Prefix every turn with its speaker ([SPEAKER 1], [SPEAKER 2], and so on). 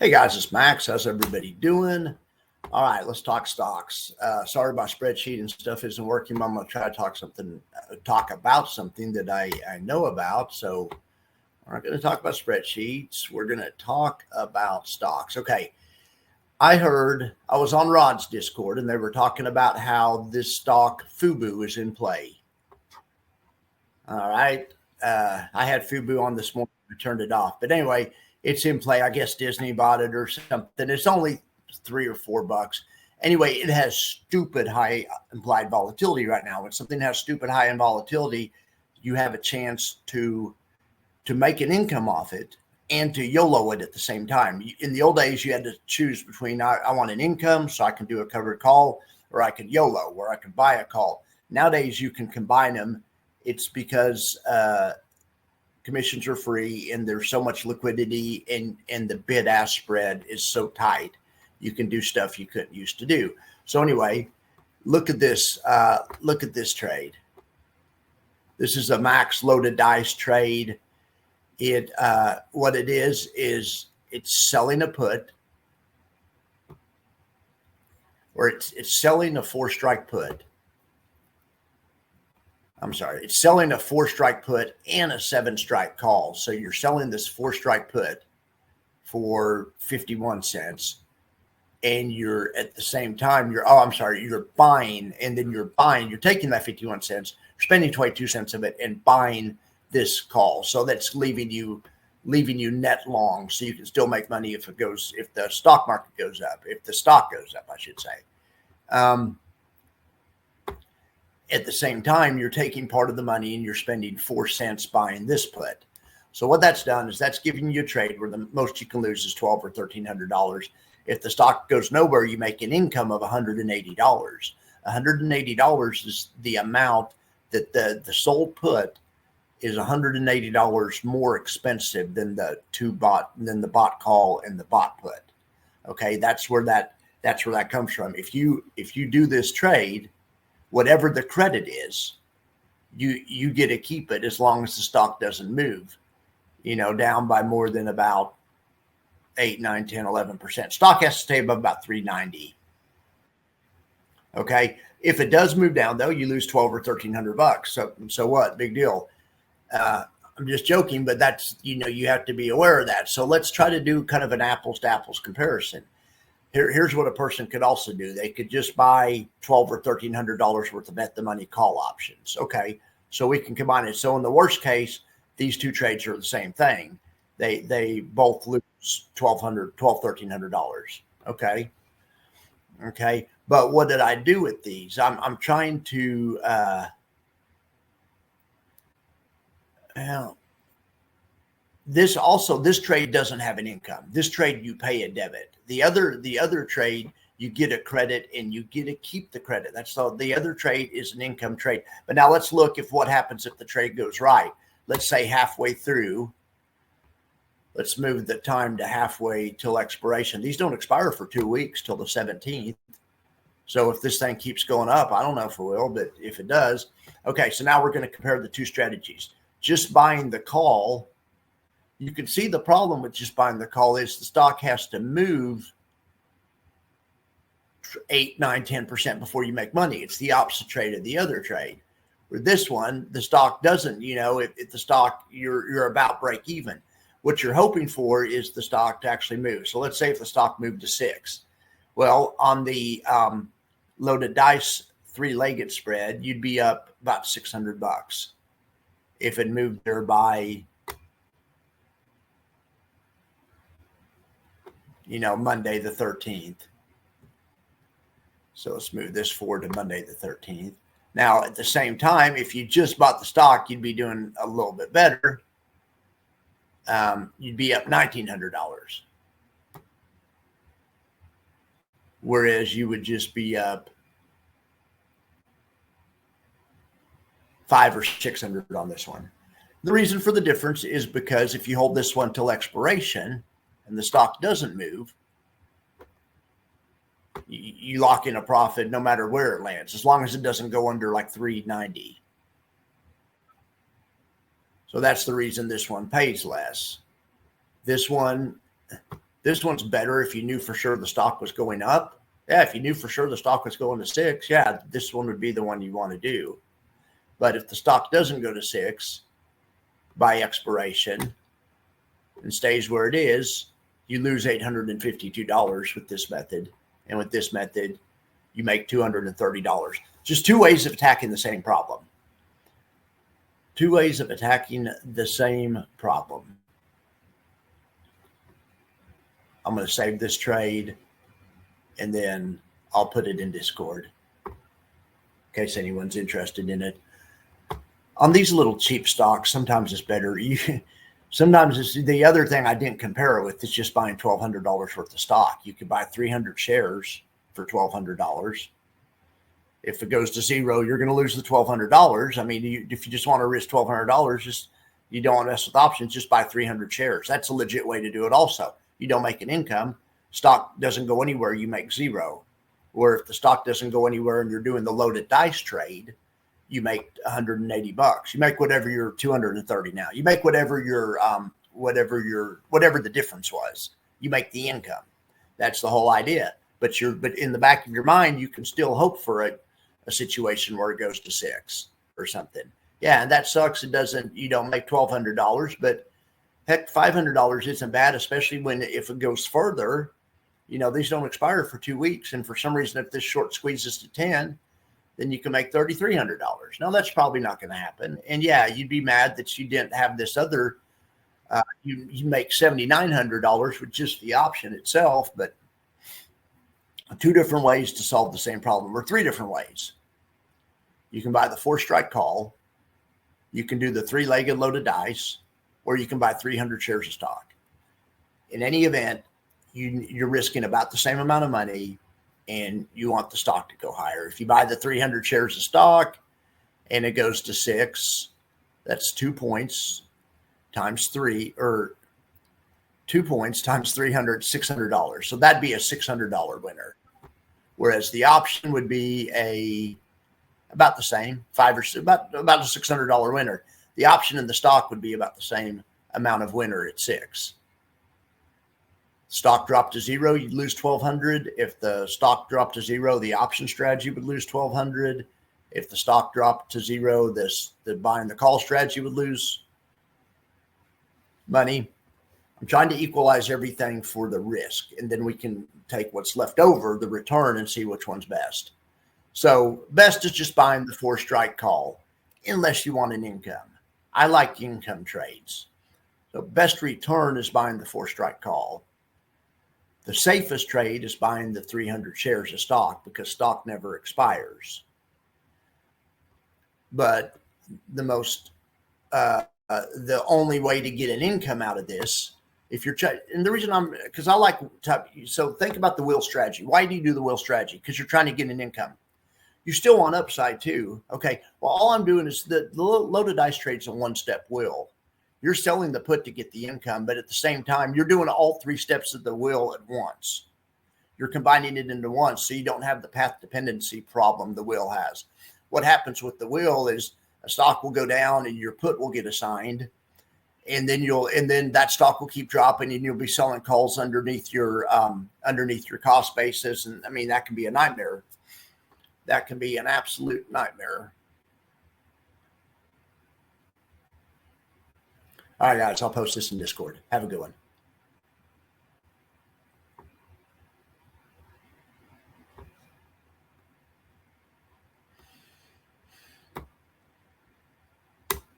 [SPEAKER 1] Hey guys, it's Max. How's everybody doing? All right, let's talk stocks. Sorry, my spreadsheet and stuff isn't working. I'm going to try to talk about something that I know about. So we're not going to talk about spreadsheets. We're going to talk about stocks. Okay. I was on Rod's Discord and they were talking about how this stock FUBO is in play. All right. I had FUBO on this morning. I turned it off. But anyway, it's in play. I guess Disney bought it or something. It's only $3 or $4. Anyway, it has stupid high implied volatility right now. When something has stupid high in volatility, you have a chance to make an income off it and to YOLO it at the same time. In the old days, you had to choose between I want an income so I can do a covered call, or I could YOLO, where I could buy a call. Nowadays, you can combine them. It's because commissions are free and there's so much liquidity and the bid-ask spread is so tight. You can do stuff you couldn't used to do. So anyway, look at this. Look at this trade. This is a max loaded dice trade. What it is it's selling a put, or it's selling a 4-strike put. I'm sorry, it's selling a 4-strike put and a 7-strike call. So you're selling this 4-strike put for 51 cents. And you're at the same time, you're buying, and then you're taking that 51 cents, you're spending 22 cents of it and buying this call. So that's leaving you net long. So you can still make money if the stock market goes up, if the stock goes up, I should say. At the same time, you're taking part of the money and you're spending 4 cents buying this put. So what that's done is that's giving you a trade where the most you can lose is $1,200 or $1,300. If the stock goes nowhere, you make an income of $180. $180 is the amount that the sold put is $180 more expensive than the bot call and the bot put. Okay, that's where that comes from. If you do this trade, whatever the credit is, you get to keep it as long as the stock doesn't move, down by more than about 8, 9, 10, 11%. Stock has to stay above about 390. Okay. If it does move down though, you lose $1,200 or $1,300. So what? Big deal. I'm just joking, but that's, you have to be aware of that. So let's try to do kind of an apples to apples comparison. Here's what a person could also do. They could just buy $1,200 or $1,300 worth of bet the money call options. Okay. So we can combine it. So in the worst case, these two trades are the same thing. They both lose $1,200, $1,300. Okay. Okay. But what did I do with these? I'm trying to, this trade doesn't have an income. This trade, you pay a debit. The other trade, you get a credit and you get to keep the credit. That's all. The other trade is an income trade. But now let's look if what happens if the trade goes right. Let's say halfway through. Let's move the time to halfway till expiration. These don't expire for 2 weeks till the 17th. So if this thing keeps going up, I don't know if it will, but if it does, okay. So now we're going to compare the two strategies. Just buying the call. You can see the problem with just buying the call is the stock has to move 8, 9, 10% before you make money. It's the opposite trade of the other trade. With this one, the stock doesn't, if the stock, you're about break even. What you're hoping for is the stock to actually move. So let's say if the stock moved to 6. Well, on the loaded dice 3-legged spread, you'd be up about $600 if it moved there by Monday the 13th. So let's move this forward to Monday the 13th. Now, at the same time, if you just bought the stock, you'd be doing a little bit better. You'd be up $1,900. Whereas you would just be up $500 or $600 on this one. The reason for the difference is because if you hold this one till expiration and the stock doesn't move, you lock in a profit no matter where it lands, as long as it doesn't go under like 390. So that's the reason this one pays less. This one, This one's better if you knew for sure the stock was going up. Yeah, if you knew for sure the stock was going to 6, yeah, this one would be the one you want to do. But if the stock doesn't go to 6 by expiration and stays where it is, you lose $852 with this method. And with this method, you make $230. Just two ways of attacking the same problem. Two ways of attacking the same problem. I'm going to save this trade, and then I'll put it in Discord in case anyone's interested in it. On these little cheap stocks, sometimes it's better. Sometimes it's the other thing I didn't compare it with is just buying $1,200 worth of stock. You could buy 300 shares for $1,200. If it goes to 0, you're going to lose the $1,200. I mean, if you just want to risk $1,200, you don't want to mess with options, just buy 300 shares. That's a legit way to do it also. You don't make an income. Stock doesn't go anywhere, you make 0. Or if the stock doesn't go anywhere and you're doing the loaded dice trade, you make $180. You make whatever your 230 now. You make whatever your whatever the difference was. You make the income. That's the whole idea. But in the back of your mind, you can still hope for a situation where it goes to 6 or something. Yeah, and that sucks. You don't make $1,200, but heck, $500 isn't bad, especially if it goes further. These don't expire for 2 weeks, and for some reason, if this short squeezes to 10, then you can make $3,300. Now that's probably not going to happen. And yeah, you'd be mad that you didn't have this other. You make $7,900 with just the option itself, but 2 different ways to solve the same problem, or 3 different ways. You can buy the 4-strike call, you can do the 3-legged loaded dice, or you can buy 300 shares of stock. In any event, you're risking about the same amount of money, and you want the stock to go higher. If you buy the 300 shares of stock and it goes to 6, that's 2 points times 3, or 2 points times 300, $600. So that'd be a $600 winner. Whereas the option would be about the same, about a $600 winner. The option in the stock would be about the same amount of winner at 6. Stock dropped to 0, you'd lose $1,200. If the stock dropped to 0, the option strategy would lose $1,200. If the stock dropped to 0, the buy and the call strategy would lose money. I'm trying to equalize everything for the risk, and then we can take what's left over, the return, and see which one's best. So best is just buying the 4-strike call, unless you want an income. I like income trades. So best return is buying the 4-strike call. The safest trade is buying the 300 shares of stock, because stock never expires. But the only way to get an income out of this, if you're, and the reason so think about the wheel strategy. Why do you do the wheel strategy? Because you're trying to get an income. You still want upside too. Okay, well, all I'm doing is the loaded dice trade's a 1-step wheel. You're selling the put to get the income, but at the same time, you're doing all 3 steps of the wheel at once. You're combining it into one, so you don't have the path dependency problem the wheel has. What happens with the wheel is a stock will go down and your put will get assigned, and then that stock will keep dropping, and you'll be selling calls underneath your cost basis. And I mean, that can be a nightmare. That can be an absolute nightmare. All right, guys, I'll post this in Discord. Have a good one.